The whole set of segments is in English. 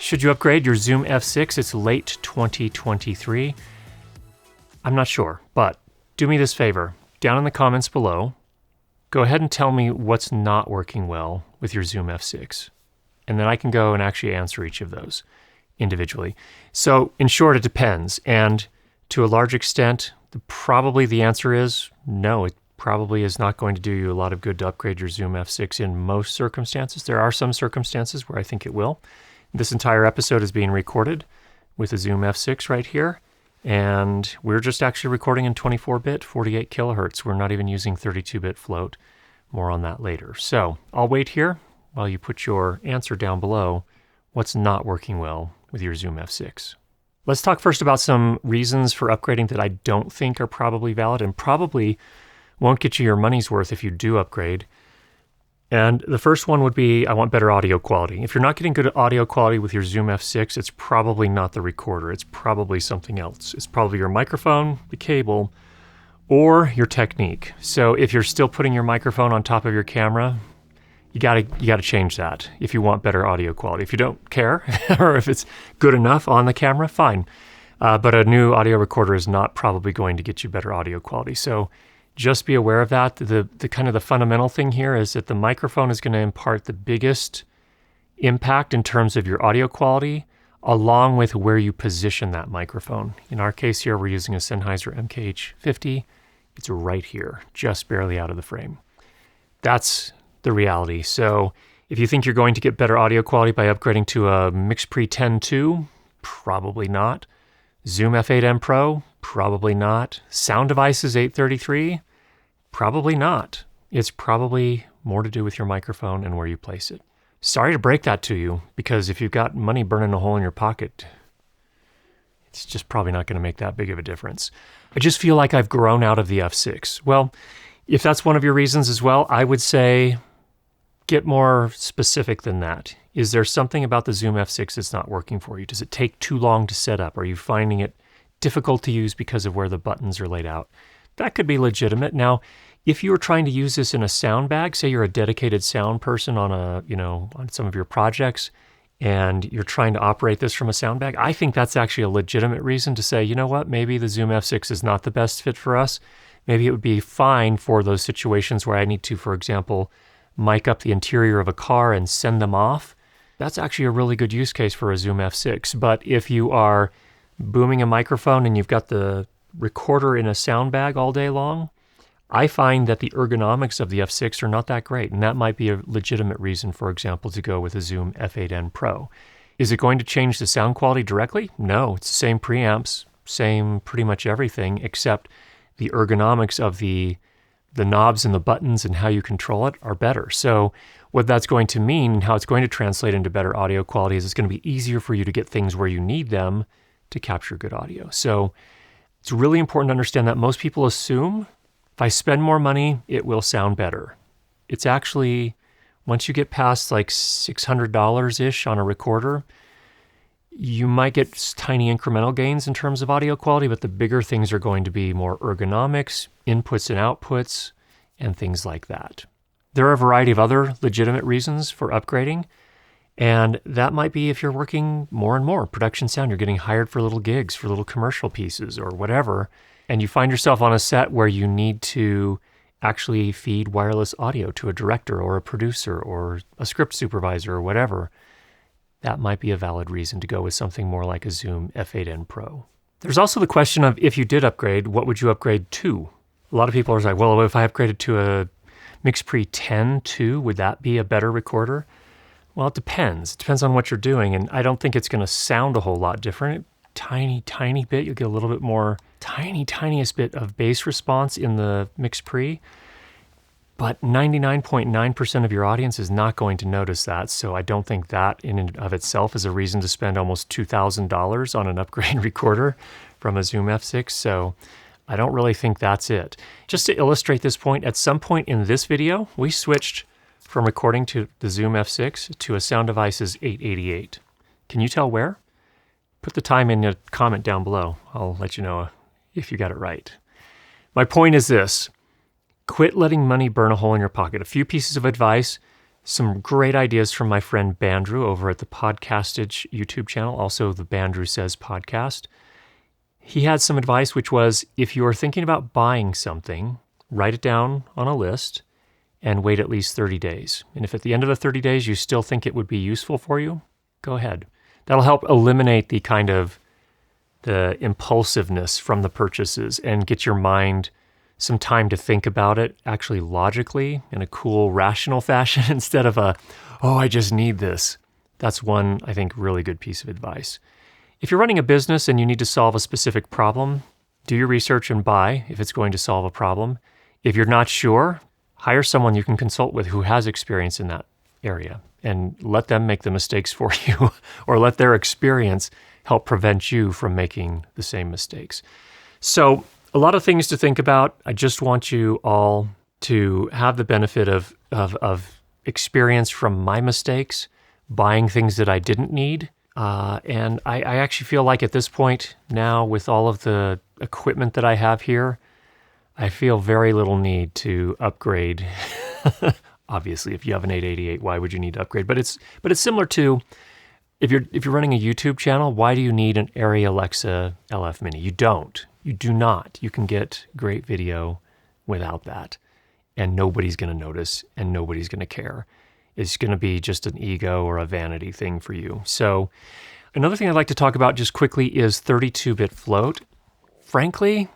Should you upgrade your Zoom F6? It's late 2023. I'm not sure, but do me this favor. Down in the comments below, go ahead and tell me what's not working well with your Zoom F6. And then I can go and actually answer each of those individually. So in short, it depends. And to a large extent, probably the answer is no. It probably is not going to do you a lot of good to upgrade your Zoom F6 in most circumstances. There are some circumstances where I think it will. This entire episode is being recorded with a Zoom F6 right here. And we're just actually recording in 24-bit, 48 kilohertz. We're not even using 32-bit float. More on that later. So I'll wait here while you put your answer down below. What's not working well with your Zoom F6? Let's talk first about some reasons for upgrading that I don't think are probably valid and probably won't get you your money's worth if you do upgrade. And the first one would be, I want better audio quality. If you're not getting good audio quality with your Zoom F6, it's probably not the recorder. It's probably something else. It's probably your microphone, the cable, or your technique. So if you're still putting your microphone on top of your camera, you gotta change that if you want better audio quality. If you don't care, or if it's good enough on the camera, fine. But a new audio recorder is not probably going to get you better audio quality. So just be aware of that. The kind of the fundamental thing here is that the microphone is going to impart the biggest impact in terms of your audio quality, along with where you position that microphone. In our case here, we're using a Sennheiser MKH50. It's right here, just barely out of the frame. That's the reality. So if you think you're going to get better audio quality by upgrading to a MixPre 10.2, probably not. Zoom F8N Pro, probably not. Sound Devices 833, probably not. It's probably more to do with your microphone and where you place it. Sorry to break that to you, because if you've got money burning a hole in your pocket, it's just probably not going to make that big of a difference. I just feel like I've grown out of the F6. Well, if that's one of your reasons as well, I would say get more specific than that. Is there something about the Zoom F6 that's not working for you? Does it take too long to set up? Are you finding it difficult to use because of where the buttons are laid out? That could be legitimate. Now, if you were trying to use this in a sound bag, say you're a dedicated sound person on on some of your projects, and you're trying to operate this from a sound bag, I think that's actually a legitimate reason to say, you know what, maybe the Zoom F6 is not the best fit for us. Maybe it would be fine for those situations where I need to, for example, mic up the interior of a car and send them off. That's actually a really good use case for a Zoom F6. But if you are booming a microphone and you've got the recorder in a sound bag all day long, I find that the ergonomics of the F6 are not that great. And that might be a legitimate reason, for example, to go with a Zoom F8N Pro. Is it going to change the sound quality directly? No, it's the same preamps, same pretty much everything, except the ergonomics of the knobs and the buttons and how you control it are better. So what that's going to mean and how it's going to translate into better audio quality is it's going to be easier for you to get things where you need them to capture good audio. So it's really important to understand that most people assume if I spend more money, it will sound better. It's actually, once you get past like $600-ish on a recorder, you might get tiny incremental gains in terms of audio quality, but the bigger things are going to be more ergonomics, inputs and outputs, and things like that. There are a variety of other legitimate reasons for upgrading, and that might be if you're working more and more production sound, you're getting hired for little gigs, for little commercial pieces or whatever, and you find yourself on a set where you need to actually feed wireless audio to a director or a producer or a script supervisor or whatever. That might be a valid reason to go with something more like a Zoom F8N Pro. There's also the question of, if you did upgrade, what would you upgrade to? A lot of people are like, well, if I upgraded to a MixPre 10.2, would that be a better recorder? Well, it depends. It depends on what you're doing, and I don't think it's going to sound a whole lot different. Tiny bit. You'll get a little bit more, tiniest bit of bass response in the MixPre. But 99.9% of your audience is not going to notice that, so I don't think that in and of itself is a reason to spend almost $2,000 on an upgrade recorder from a Zoom F6, so I don't really think that's it. Just to illustrate this point, at some point in this video, we switched from recording to the Zoom F6 to a Sound Devices 888. Can you tell where? Put the time in a comment down below. I'll let you know if you got it right. My point is this. Quit letting money burn a hole in your pocket. A few pieces of advice. Some great ideas from my friend Bandrew over at the Podcastage YouTube channel, also the Bandrew Says podcast. He had some advice, which was, if you are thinking about buying something, write it down on a list and wait at least 30 days. And if at the end of the 30 days you still think it would be useful for you, go ahead. That'll help eliminate the impulsiveness from the purchases and get your mind some time to think about it actually logically in a cool, rational fashion instead of I just need this. That's one, I think, really good piece of advice. If you're running a business and you need to solve a specific problem, do your research and buy if it's going to solve a problem. If you're not sure, hire someone you can consult with who has experience in that area and let them make the mistakes for you or let their experience help prevent you from making the same mistakes. So a lot of things to think about. I just want you all to have the benefit of experience from my mistakes, buying things that I didn't need. And I actually feel like at this point now, with all of the equipment that I have here, I feel very little need to upgrade. Obviously, if you have an 888, why would you need to upgrade? But it's similar to if you're running a YouTube channel, why do you need an Arri Alexa LF Mini? You don't. You do not. You can get great video without that, and nobody's going to notice, and nobody's going to care. It's going to be just an ego or a vanity thing for you. So another thing I'd like to talk about just quickly is 32-bit float. Frankly,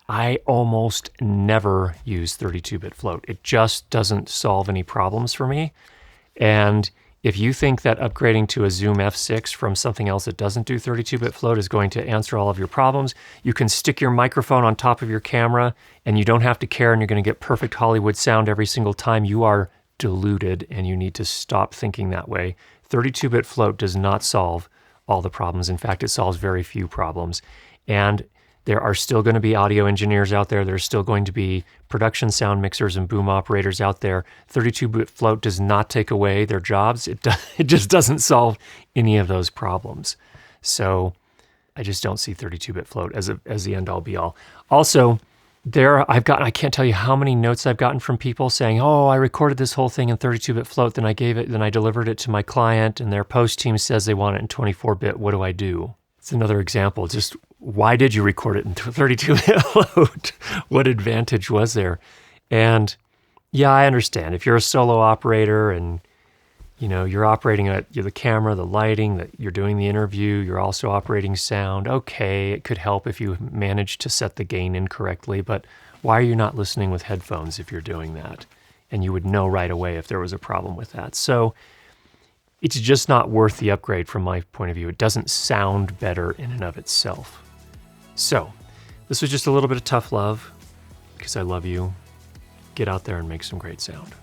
I almost never use 32-bit float. It just doesn't solve any problems for me. And if you think that upgrading to a Zoom F6 from something else that doesn't do 32-bit float is going to answer all of your problems, you can stick your microphone on top of your camera and you don't have to care and you're going to get perfect Hollywood sound every single time. You are deluded and you need to stop thinking that way. 32-bit float does not solve all the problems. In fact, it solves very few problems. And there are still going to be audio engineers out there. There's still going to be production sound mixers and boom operators out there. 32-bit float does not take away their jobs. It just doesn't solve any of those problems. So I just don't see 32-bit float as the end-all be-all. Also, I can't tell you how many notes I've gotten from people saying, "Oh, I recorded this whole thing in 32-bit float, then I delivered it to my client, and their post team says they want it in 24-bit. What do I do?" It's another example. Just why did you record it in 32-bit float? What advantage was there? And yeah, I understand. If you're a solo operator and you're operating the camera, the lighting, that you're doing the interview, you're also operating sound. Okay, it could help if you manage to set the gain incorrectly, but why are you not listening with headphones if you're doing that? And you would know right away if there was a problem with that. So it's just not worth the upgrade from my point of view. It doesn't sound better in and of itself. So this was just a little bit of tough love because I love you. Get out there and make some great sound.